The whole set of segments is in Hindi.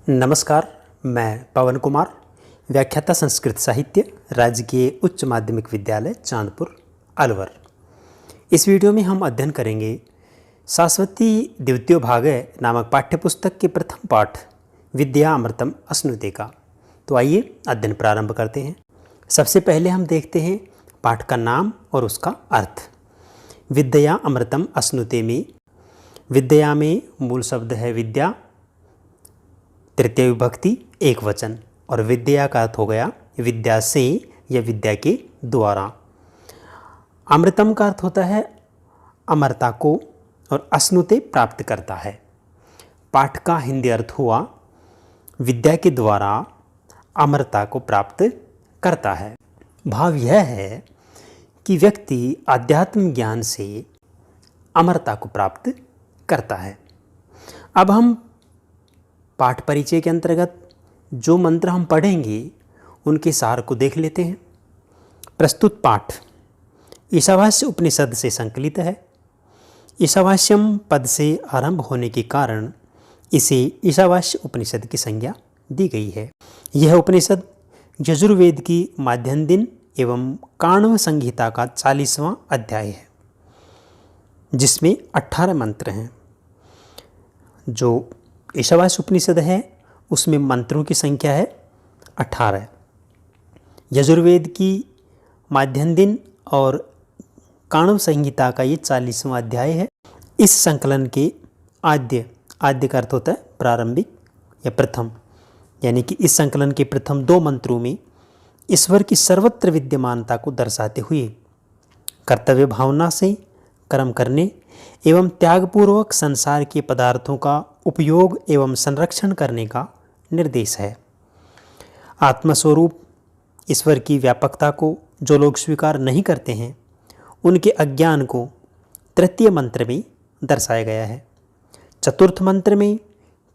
नमस्कार, मैं पवन कुमार, व्याख्याता संस्कृत साहित्य, राजकीय उच्च माध्यमिक विद्यालय चांदपुर अलवर। इस वीडियो में हम अध्ययन करेंगे शाश्वती द्वितीय भागय नामक पाठ्यपुस्तक के प्रथम पाठ विद्या अमृतम अश्नुते का। तो आइए अध्ययन प्रारंभ करते हैं। सबसे पहले हम देखते हैं पाठ का नाम और उसका अर्थ। विद्या अमृतम अश्नुते में विद्या में मूल शब्द है विद्या, तृतीय विभक्ति एक वचन, और विद्या का अर्थ हो गया विद्या से या विद्या के द्वारा। अमृतम का अर्थ होता है अमरता को, और अश्नुते प्राप्त करता है। पाठ का हिंदी अर्थ हुआ विद्या के द्वारा अमरता को प्राप्त करता है। भाव यह है कि व्यक्ति आध्यात्म ज्ञान से अमरता को प्राप्त करता है। अब हम पाठ परिचय के अंतर्गत जो मंत्र हम पढ़ेंगे उनके सार को देख लेते हैं। प्रस्तुत पाठ ईशावास्य उपनिषद से संकलित है। ईशावास्यम पद से आरंभ होने के कारण इसे ईशावास्य उपनिषद की संज्ञा दी गई है। यह उपनिषद यजुर्वेद की माध्याह्न दिन एवं काण्व संहिता का 40वां अध्याय है, जिसमें 18 मंत्र हैं। जो ईशावास्य उपनिषद है उसमें मंत्रों की संख्या है 18। यजुर्वेद की माध्याह्न दिन और काण्व संहिता का ये 40वां अध्याय है। इस संकलन के आद्य का अर्थ होता है प्रारंभिक या प्रथम, यानी कि इस संकलन के प्रथम 2 मंत्रों में ईश्वर की सर्वत्र विद्यमानता को दर्शाते हुए कर्तव्य भावना से कर्म करने एवं त्यागपूर्वक संसार के पदार्थों का उपयोग एवं संरक्षण करने का निर्देश है। आत्मस्वरूप ईश्वर की व्यापकता को जो लोग स्वीकार नहीं करते हैं उनके अज्ञान को तृतीय मंत्र में दर्शाया गया है। चतुर्थ मंत्र में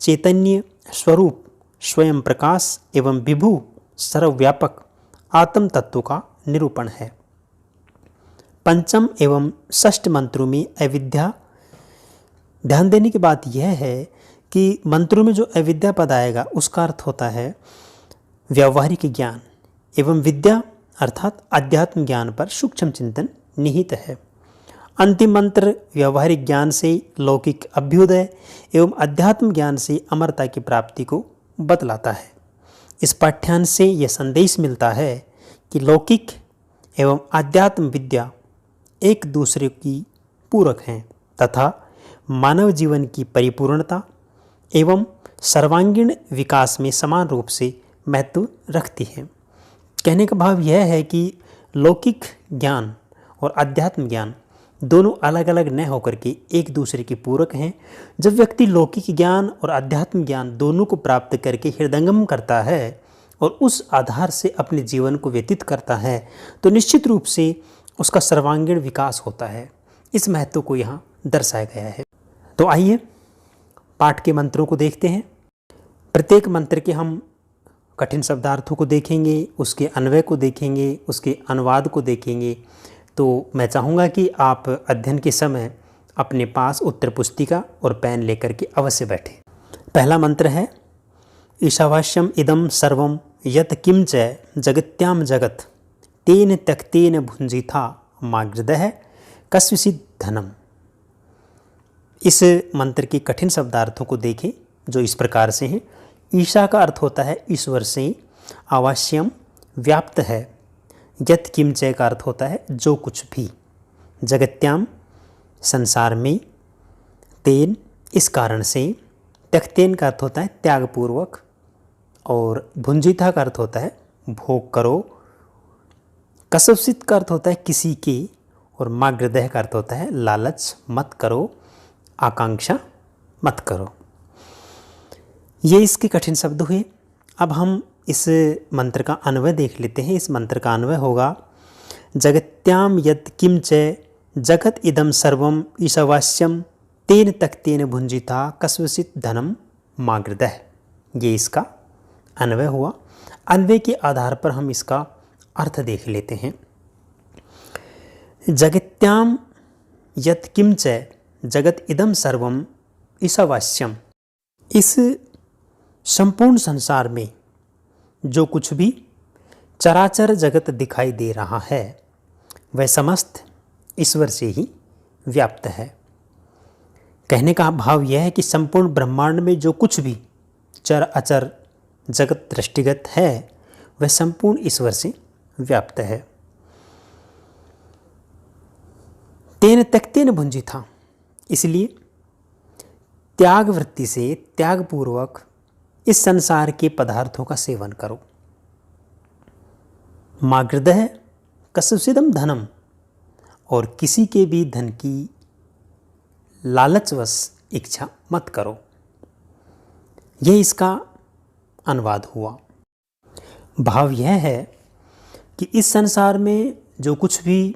चैतन्य स्वरूप स्वयं प्रकाश एवं विभु सर्वव्यापक आत्म तत्व का निरूपण है। पंचम एवं षष्ठ मंत्रों में अविद्या। ध्यान देने की बात यह है कि मंत्रों में जो अविद्या पद आएगा उसका अर्थ होता है व्यावहारिक ज्ञान, एवं विद्या अर्थात अध्यात्म ज्ञान पर सूक्ष्म चिंतन निहित है। अंतिम मंत्र व्यावहारिक ज्ञान से लौकिक अभ्युदय एवं अध्यात्म ज्ञान से अमरता की प्राप्ति को बतलाता है। इस पाठ्यांश से यह संदेश मिलता है कि लौकिक एवं अध्यात्म विद्या एक दूसरे की पूरक हैं तथा मानव जीवन की परिपूर्णता एवं सर्वांगीण विकास में समान रूप से महत्व रखती है। कहने का भाव यह है कि लौकिक ज्ञान और अध्यात्म ज्ञान दोनों अलग अलग न होकर के एक दूसरे के पूरक हैं। जब व्यक्ति लौकिक ज्ञान और अध्यात्म ज्ञान दोनों को प्राप्त करके हृदयंगम करता है और उस आधार से अपने जीवन को व्यतीत करता है तो निश्चित रूप से उसका सर्वांगीण विकास होता है। इस महत्व को यहाँ दर्शाया गया है। तो आइए पाठ के मंत्रों को देखते हैं। प्रत्येक मंत्र के हम कठिन शब्दार्थों को देखेंगे, उसके अन्वय को देखेंगे, उसके अनुवाद को देखेंगे। तो मैं चाहूँगा कि आप अध्ययन के समय अपने पास उत्तर पुस्तिका और पेन लेकर के अवश्य बैठें। पहला मंत्र है ईशावास्यम इदम सर्वम यत किम च जगत्याम जगत तेन त्यक्तेन भुंजिथा मागृदः कस्विचित् धनम। इस मंत्र के कठिन शब्दार्थों को देखें जो इस प्रकार से हैं। ईशा का अर्थ होता है ईश्वर से, आवास्यम व्याप्त है, यत किंचय का अर्थ होता है जो कुछ भी, जगत्याम संसार में, तेन इस कारण से, त्यक्तेन का अर्थ होता है त्यागपूर्वक, और भुंजिता का अर्थ होता है भोग करो, कस्विचित् का अर्थ होता है किसी के, और मागृदः का अर्थ होता है लालच मत करो, आकांक्षा मत करो। ये इसके कठिन शब्द हुए। अब हम इस मंत्र का अन्वय देख लेते हैं। इस मंत्र का अन्वय होगा जगत्याम यत् किम च जगत इदम सर्वम ईशावास्यम तेन त्यक्तेन भुंजिता कस्विचित् धनम मागृदः। ये इसका अन्वय हुआ। अन्वय के आधार पर हम इसका अर्थ देख लेते हैं। जगत्याम यत् किम च जगत इदम सर्वम ईशावास्यम। इस संपूर्ण संसार में जो कुछ भी चराचर जगत दिखाई दे रहा है वह समस्त ईश्वर से ही व्याप्त है। कहने का भाव यह है कि संपूर्ण ब्रह्मांड में जो कुछ भी चर अचर जगत दृष्टिगत है वह संपूर्ण ईश्वर से व्याप्त है। तेन त्यक्तेन भुंजिथा, इसलिए त्याग वृत्ति से त्यागपूर्वक इस संसार के पदार्थों का सेवन करो। मागृदः कस्यचिदं धनम, और किसी के भी धन की लालचवश इच्छा मत करो। यह इसका अनुवाद हुआ। भाव यह है कि इस संसार में जो कुछ भी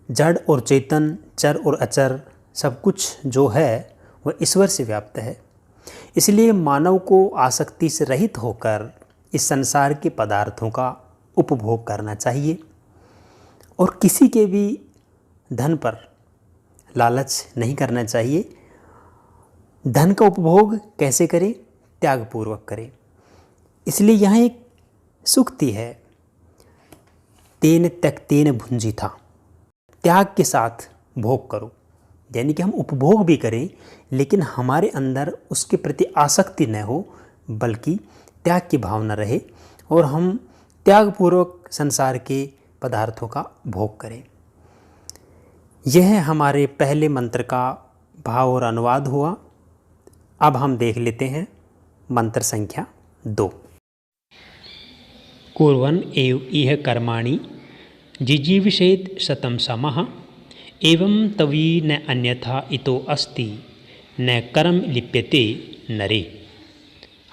जड़ और चेतन, चर और अचर सब कुछ जो है वह ईश्वर से व्याप्त है। इसलिए मानव को आसक्ति से रहित होकर इस संसार के पदार्थों का उपभोग करना चाहिए और किसी के भी धन पर लालच नहीं करना चाहिए। धन का उपभोग कैसे करें? त्यागपूर्वक करें। इसलिए यहाँ एक सूक्ति है, तेन त्यक्तेन भुंजिथा, त्याग के साथ भोग करो। यानी कि हम उपभोग भी करें लेकिन हमारे अंदर उसके प्रति आसक्ति न हो, बल्कि त्याग की भावना रहे और हम त्यागपूर्वक संसार के पदार्थों का भोग करें। यह हमारे पहले मंत्र का भाव और अनुवाद हुआ। अब हम देख लेते हैं मंत्र संख्या 2। कुर्वन् एव इह कर्माणि जिजीविषेत् शतं समः एवं तवी न अन्यथा इतो अस्ति न कर्म लिप्यते नरे।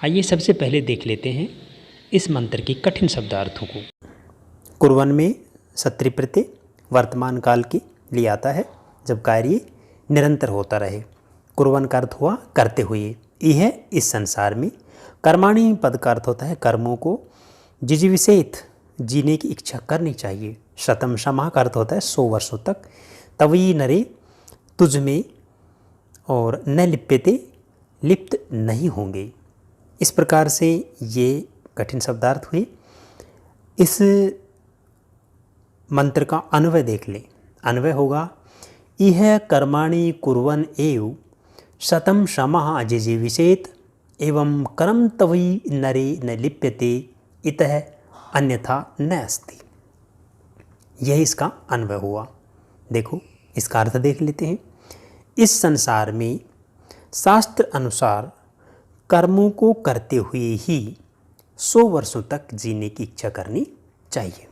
आइए सबसे पहले देख लेते हैं इस मंत्र के कठिन शब्दार्थों को। कुर्वन् में सत्रि प्रत्यय वर्तमान काल के लिए आता है जब कार्य निरंतर होता रहे। कुर्वन् का अर्थ हुआ करते हुए। यह इस संसार में, कर्माणि पद का अर्थ होता है कर्मों को, जिजीविषेत् जीने की इच्छा करनी चाहिए। शतम शमा का अर्थ होता है 100 वर्षों तक। तवी नरे तुझ में, और न लिप्यते लिप्त नहीं होंगे। इस प्रकार से ये कठिन शब्दार्थ हुए। इस मंत्र का अन्वय देख ले। अन्वय होगा, इह कर्माणि कुर्वन् एव शतं शमः जिजीविषेत् एवं कर्म तवी नरे न लिप्यते इतः अन्यथा न अस्ति। यह इसका अन्वय हुआ। देखो इसका अर्थ देख लेते हैं। इस संसार में शास्त्र अनुसार कर्मों को करते हुए ही 100 वर्षों तक जीने की इच्छा करनी चाहिए।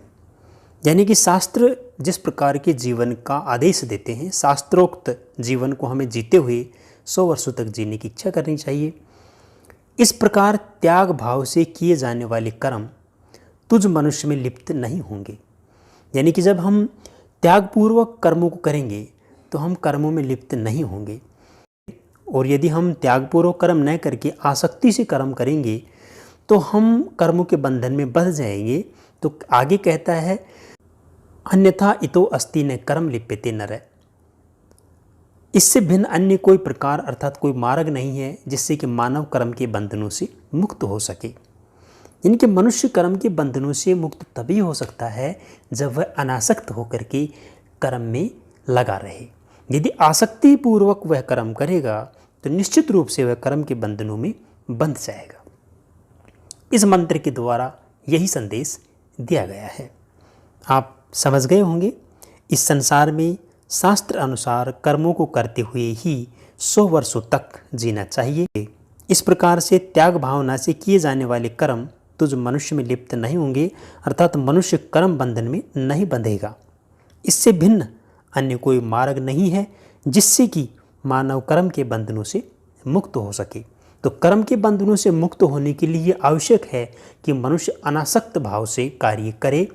यानी कि शास्त्र जिस प्रकार के जीवन का आदेश देते हैं, शास्त्रोक्त जीवन को हमें जीते हुए 100 वर्षों तक जीने की इच्छा करनी चाहिए। इस प्रकार त्याग भाव से किए जाने वाले कर्म तुझ मनुष्य में लिप्त नहीं होंगे। यानी कि जब हम त्यागपूर्वक कर्मों को करेंगे तो हम कर्मों में लिप्त नहीं होंगे, और यदि हम त्यागपूर्वक कर्म न करके आसक्ति से कर्म करेंगे तो हम कर्मों के बंधन में बंध जाएंगे। तो आगे कहता है, अन्यथा इतो अस्ति न कर्म लिप्यते नर। इससे भिन्न अन्य कोई प्रकार अर्थात कोई मार्ग नहीं है जिससे कि मानव कर्म के बंधनों से मुक्त हो सके। इनके मनुष्य कर्म के बंधनों से मुक्त तभी हो सकता है जब वह अनासक्त होकर के कर्म में लगा रहे। यदि आसक्ति पूर्वक वह कर्म करेगा तो निश्चित रूप से वह कर्म के बंधनों में बंध जाएगा। इस मंत्र के द्वारा यही संदेश दिया गया है। आप समझ गए होंगे, इस संसार में शास्त्र अनुसार कर्मों को करते हुए ही 100 वर्षों तक जीना चाहिए। इस प्रकार से त्याग भावना से किए जाने वाले कर्म तुझ मनुष्य में लिप्त नहीं होंगे, अर्थात मनुष्य कर्म बंधन में नहीं बंधेगा। इससे भिन्न अन्य कोई मार्ग नहीं है जिससे कि मानव कर्म के बंधनों से मुक्त हो सके। तो कर्म के बंधनों से मुक्त होने के लिए आवश्यक है कि मनुष्य अनासक्त भाव से कार्य करे,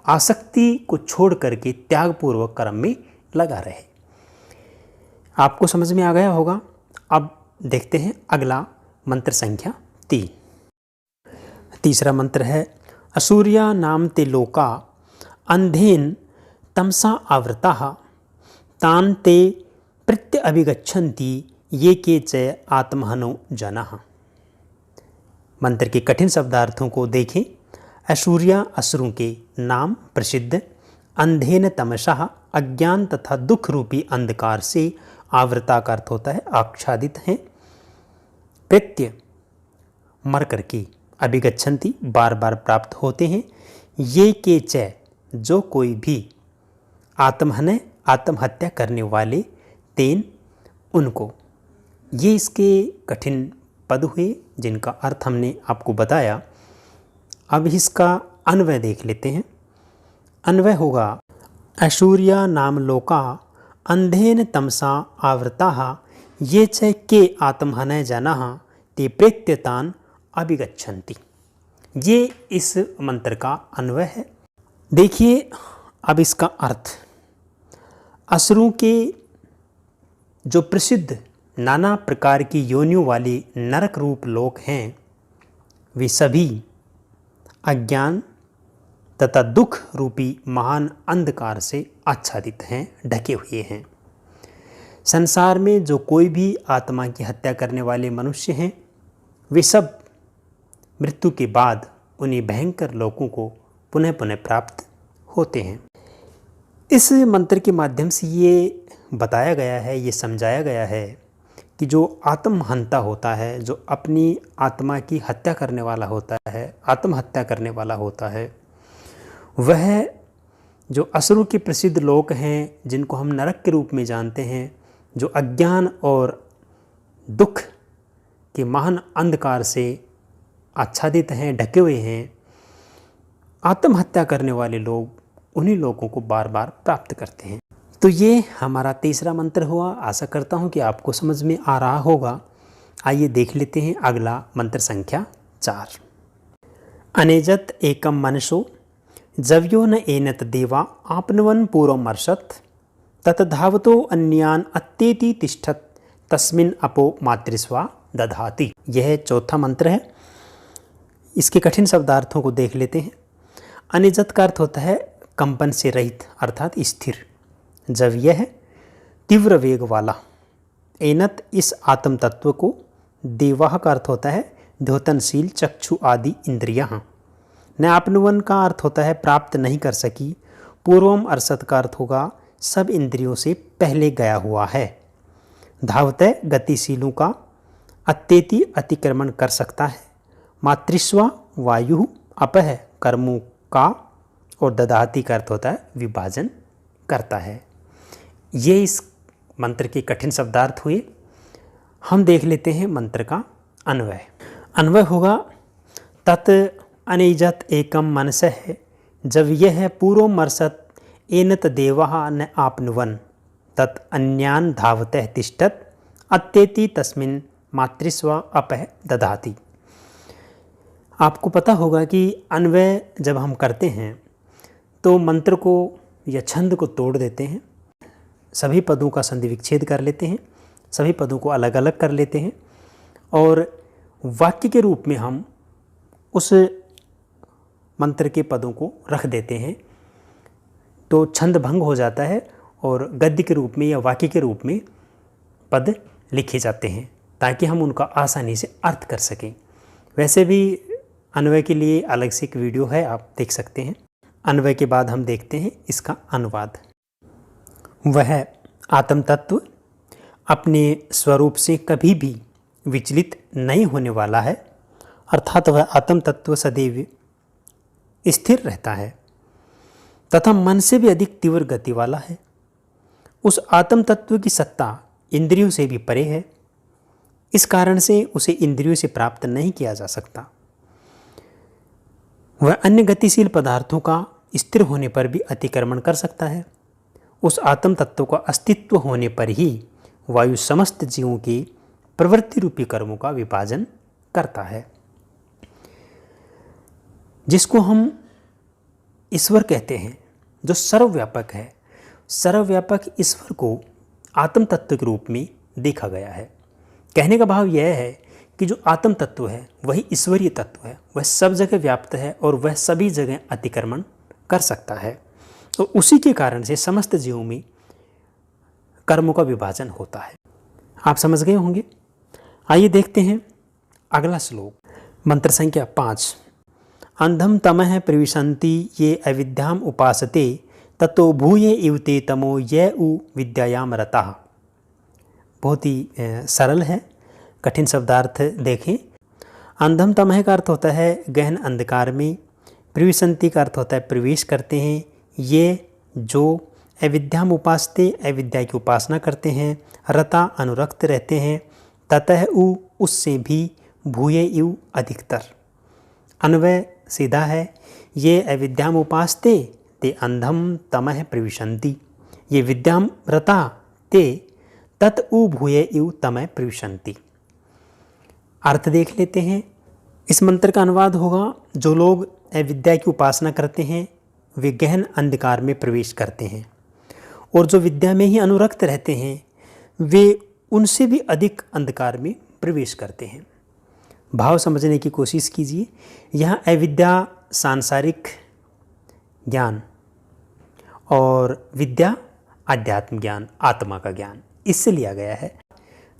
आसक्ति को छोड़ करके त्यागपूर्वक कर्म में लगा रहे। आपको समझ में आ गया होगा। अब देखते हैं अगला मंत्र संख्या 3। तीसरा मंत्र है, असूर्या नाम ते लोका अंधेन तमसा आवृताः तान ते प्रत्य अभिगच्छन्ति ये के च आत्महनो जनाः। मंत्र के कठिन शब्दार्थों को देखें। ऐश्वर्या असुरों के नाम प्रसिद्ध, अंधेन तमसः अज्ञान तथा दुख रूपी अंधकार से आवृता का अर्थ होता है आच्छादित हैं। प्रत्य मर करके, अभिगच्छन्ति बार बार प्राप्त होते हैं। ये के च जो कोई भी, आत्महनय आत्महत्या करने वाले, तेन उनको। ये इसके कठिन पद हुए जिनका अर्थ हमने आपको बताया। अब इसका अन्वय देख लेते हैं। अन्वय होगा ऐश्वर्या नाम लोका अंधेन तमसा आवृताः ये च के आत्महनय जनाः ते प्रेत्यतान अभिगच्छन्ति। ये इस मंत्र का अन्वय है। देखिए अब इसका अर्थ, असुरों के जो प्रसिद्ध नाना प्रकार की योनियों वाले नरक रूप लोक हैं, वे सभी अज्ञान तथा दुख रूपी महान अंधकार से आच्छादित हैं, ढके हुए हैं। संसार में जो कोई भी आत्मा की हत्या करने वाले मनुष्य हैं, वे सब मृत्यु के बाद उन्हीं भयंकर लोकों को पुनः पुनः प्राप्त होते हैं। इस मंत्र के माध्यम से ये बताया गया है, ये समझाया गया है कि जो आत्महंता होता है, जो अपनी आत्मा की हत्या करने वाला होता है, आत्महत्या करने वाला होता है, वह जो असुरों के प्रसिद्ध लोक हैं, जिनको हम नरक के रूप में जानते हैं, जो अज्ञान और दुख के महान अंधकार से आच्छादित हैं, ढके हुए हैं, आत्महत्या करने वाले लोग उन्हीं लोगों को बार बार प्राप्त करते हैं। तो ये हमारा तीसरा मंत्र हुआ। आशा करता हूँ कि आपको समझ में आ रहा होगा। आइए देख लेते हैं अगला मंत्र संख्या 4। अनेजत एकम मनसो जव्यो न एनत देवा आपनवन पूर्वमर्षत तत धावतो अन्यान अत्येति तिष्ठत तस्मिन अपो मातृस्वा दधाति। यह चौथा मंत्र है। इसके कठिन शब्दार्थों को देख लेते हैं। अनिजत का अर्थ होता है कंपन से रहित अर्थात स्थिर। जब यह तीव्र वेग वाला, एनत इस आत्म तत्व को, देवाह का अर्थ होता है द्योतनशील चक्षु आदि इंद्रियाँ, न आपनुवन का अर्थ होता है प्राप्त नहीं कर सकी, पूर्वम अरसत का अर्थ होगा सब इंद्रियों से पहले गया हुआ है, धावतः गतिशीलों का, अत्येति अतिक्रमण कर सकता है, मातृस्वा वायु अपह कर्मों का, और ददाती का अर्थ होता है विभाजन करता है। ये इस मंत्र के कठिन शब्दार्थ हुए। हम देख लेते हैं मंत्र का अन्वय। अन्वय होगा तत् अनिजत एकम मनसः जब यह पूर्व मर्सत एनत देवः न आपनुवन तत् अन्यान धावतः तिष्ठत अत्येति तस्मिन मातृस्व अपह दधाति। आपको पता होगा कि अन्वय जब हम करते हैं तो मंत्र को या छंद को तोड़ देते हैं, सभी पदों का संधि विच्छेद कर लेते हैं, सभी पदों को अलग अलग कर लेते हैं और वाक्य के रूप में हम उस मंत्र के पदों को रख देते हैं, तो छंद भंग हो जाता है और गद्य के रूप में या वाक्य के रूप में पद लिखे जाते हैं ताकि हम उनका आसानी से अर्थ कर सकें। वैसे भी अन्वय के लिए अलग से एक वीडियो है, आप देख सकते हैं। अन्वय के बाद हम देखते हैं इसका अनुवाद। वह आत्म तत्व अपने स्वरूप से कभी भी विचलित नहीं होने वाला है, अर्थात वह आत्म तत्व सदैव स्थिर रहता है तथा मन से भी अधिक तीव्र गति वाला है। उस आत्म तत्व की सत्ता इंद्रियों से भी परे है, इस कारण से उसे इंद्रियों से प्राप्त नहीं किया जा सकता। वह अन्य गतिशील पदार्थों का स्थिर होने पर भी अतिक्रमण कर सकता है। उस आत्म तत्व का अस्तित्व होने पर ही वायु समस्त जीवों के प्रवृत्ति रूपी कर्मों का विभाजन करता है। जिसको हम ईश्वर कहते हैं, जो सर्वव्यापक है, सर्वव्यापक ईश्वर को आत्म तत्व के रूप में देखा गया है। कहने का भाव यह है कि जो आत्म तत्व है वही ईश्वरीय तत्व है, वह सब जगह व्याप्त है और वह सभी जगह अतिक्रमण कर सकता है। तो उसी के कारण से समस्त जीवों में कर्मों का विभाजन होता है। आप समझ गए होंगे। आइए देखते हैं अगला श्लोक। मंत्र संख्या 5। अंधम तमः प्रविशन्ति ये अविद्याम उपासते ततो भूये इव ते तमो ये उ विद्यायाम रतः। बहुत ही सरल है, कठिन शब्दार्थ देखें। अंधम तमह का अर्थ होता है गहन अंधकार में, प्रविशन्ति का अर्थ होता है प्रवेश करते हैं, ये जो अविद्याम उपासते अविद्या की उपासना करते हैं, रता अनुरक्त रहते हैं, ततः उ उससे भी, भूये इव अधिकतर। अन्वय सीधा है, ये अविद्याम उपासते ते अंधम तमह प्रविशन्ति, ये विद्याम रता ते तत उ भूये इव तमह प्रविशन्ति। अर्थ देख लेते हैं। इस मंत्र का अनुवाद होगा, जो लोग अविद्या की उपासना करते हैं वे गहन अंधकार में प्रवेश करते हैं, और जो विद्या में ही अनुरक्त रहते हैं वे उनसे भी अधिक अंधकार में प्रवेश करते हैं। भाव समझने की कोशिश कीजिए। यहाँ अविद्या सांसारिक ज्ञान और विद्या आध्यात्म ज्ञान, आत्मा का ज्ञान, इससे लिया गया है।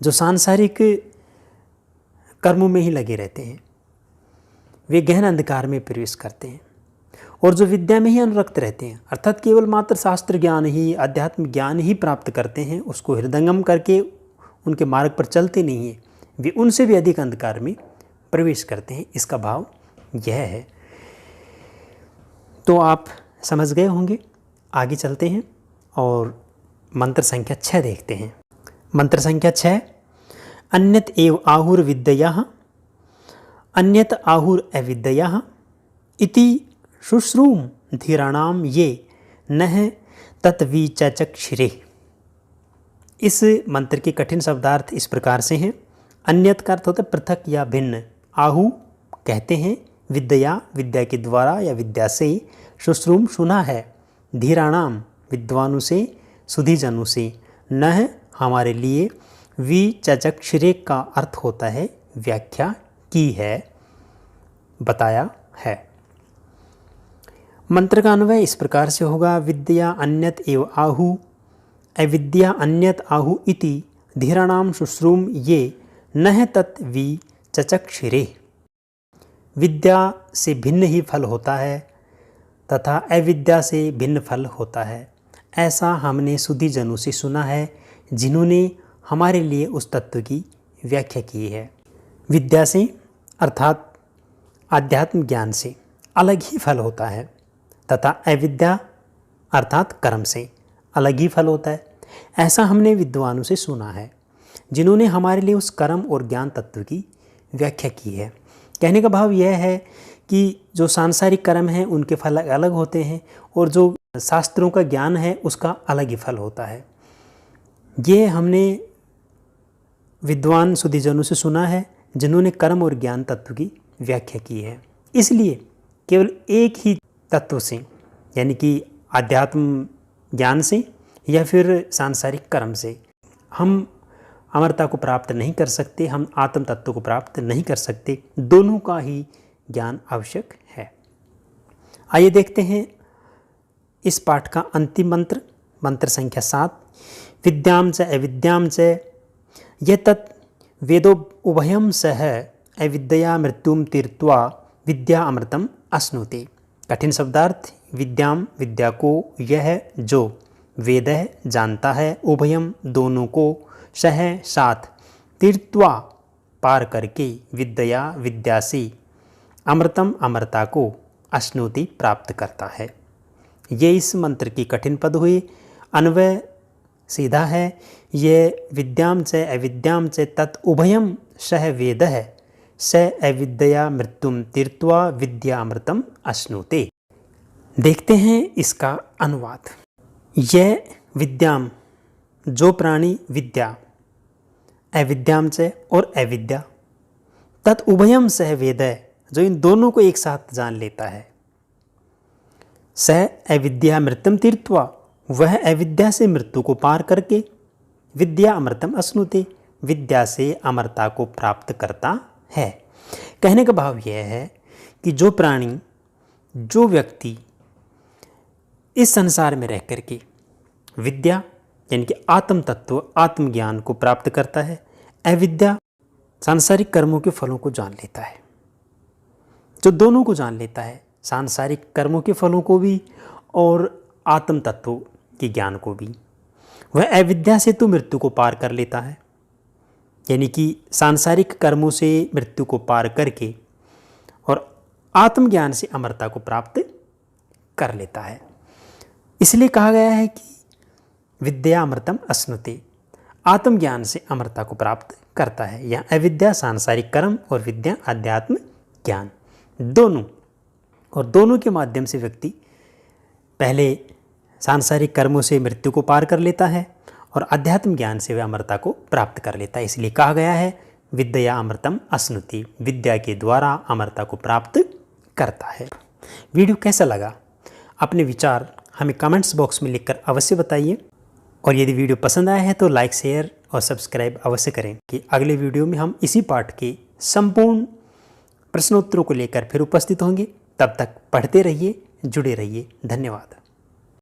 जो सांसारिक कर्मों में ही लगे रहते हैं वे गहन अंधकार में प्रवेश करते हैं, और जो विद्या में ही अनुरक्त रहते हैं अर्थात केवल मात्र शास्त्र ज्ञान ही, अध्यात्म ज्ञान ही प्राप्त करते हैं, उसको हृदयंगम करके उनके मार्ग पर चलते नहीं हैं, वे उनसे भी अधिक अंधकार में प्रवेश करते हैं। इसका भाव यह है। तो आप समझ गए होंगे। आगे चलते हैं और मंत्र संख्या 6 देखते हैं। मंत्र संख्या 6। अन्यत एव आहुर विद्यया अन्यत आहुर अविद्यया इति शुश्रूम धीराणाम ये नह तत्विचक्षिरे। इस मंत्र के कठिन शब्दार्थ इस प्रकार से हैं। अन्यत का अर्थ होता है पृथक या भिन्न। आहु कहते हैं विद्या, विद्या के द्वारा या विद्या से, शुश्रूम सुना है, धीराणाम विद्वानों से, सुधीजनों से, नह हमारे लिए, विचक्षिरे का अर्थ होता है व्याख्या की है, बताया है। मंत्र का अन्वय इस प्रकार से होगा, विद्या अन्यत एव आहु अविद्या अन्यत आहु इति धीराणाम शुश्रूम ये नह तत् विचक्षिरे। विद्या से भिन्न ही फल होता है तथा अविद्या से भिन्न फल होता है, ऐसा हमने सुधीजनों से सुना है जिन्होंने हमारे लिए उस तत्व की व्याख्या की है। विद्या से अर्थात आध्यात्म ज्ञान से अलग ही फल होता है तथा अविद्या अर्थात कर्म से अलग ही फल होता है, ऐसा हमने विद्वानों से सुना है जिन्होंने हमारे लिए उस कर्म और ज्ञान तत्व की व्याख्या की है। कहने का भाव यह है कि जो सांसारिक कर्म हैं उनके फल अलग होते हैं और जो शास्त्रों का ज्ञान है उसका अलग ही फल होता है। ये हमने विद्वान सुधीजनों से सुना है जिन्होंने कर्म और ज्ञान तत्व की व्याख्या की है। इसलिए केवल एक ही तत्व से यानी कि आध्यात्म ज्ञान से या फिर सांसारिक कर्म से हम अमरता को प्राप्त नहीं कर सकते, हम आत्म तत्व को प्राप्त नहीं कर सकते। दोनों का ही ज्ञान आवश्यक है। आइए देखते हैं इस पाठ का अंतिम मंत्र, मंत्र संख्या 7। विद्याम च अविद्याम च यतत् वेदो उभयम सह अविद्या मृत्युम तीर्त्वा विद्या अमृतम अश्नुते। कठिन शब्दार्थ, विद्याम विद्या को, यह जो वेद जानता है, उभयम दोनों को, सह साथ, तीर्त्वा पार करके, विद्या विद्या से, अमृतम अमरता को, अश्नुति प्राप्त करता है। ये इस मंत्र की कठिन पद हुई। अन्वय सीधा है, ये विद्याम च अविद्याम च तत् उभयम सह वेद है, स अविद्या मृत्युम तीर्त्वा विद्या अमृतम अश्नुते। देखते हैं इसका अनुवाद। यह विद्याम जो प्राणी विद्या, अविद्याम च और अविद्या, तत् उभयम सह वेद है जो इन दोनों को एक साथ जान लेता है, स अविद्या मृत्युम तीर्त्वा वह अविद्या से मृत्यु को पार करके, विद्या अमृतम अश्नुते विद्या से अमरता को प्राप्त करता है। कहने का भाव यह है कि जो प्राणी, जो व्यक्ति इस संसार में रह करके विद्या यानी कि आत्म तत्व, आत्मज्ञान को प्राप्त करता है, अविद्या सांसारिक कर्मों के फलों को जान लेता है, जो दोनों को जान लेता है, सांसारिक कर्मों के फलों को भी और आत्म तत्व के ज्ञान को भी। वह अविद्या से तो मृत्यु को पार कर लेता है, यानी कि सांसारिक कर्मों से मृत्यु को पार करके और आत्मज्ञान से अमरता को प्राप्त कर लेता है। इसलिए कहा गया है कि विद्या अमृतम अश्नुते, आत्मज्ञान से अमरता को प्राप्त करता है। यहाँ अविद्या सांसारिक कर्म और विद्या आध्यात्म ज्ञान दोनों, और दोनों के माध्यम से व्यक्ति पहले सांसारिक कर्मों से मृत्यु को पार कर लेता है और अध्यात्म ज्ञान से वह अमरता को प्राप्त कर लेता है। इसलिए कहा गया है विद्या अमृतम अश्नुति, विद्या के द्वारा अमरता को प्राप्त करता है। वीडियो कैसा लगा? अपने विचार हमें कमेंट्स बॉक्स में लिखकर अवश्य बताइए, और यदि वीडियो पसंद आया है तो लाइक, शेयर और सब्सक्राइब अवश्य करें कि अगले वीडियो में हम इसी पाठ के संपूर्ण प्रश्नोत्तरों को लेकर फिर उपस्थित होंगे। तब तक पढ़ते रहिए, जुड़े रहिए। धन्यवाद।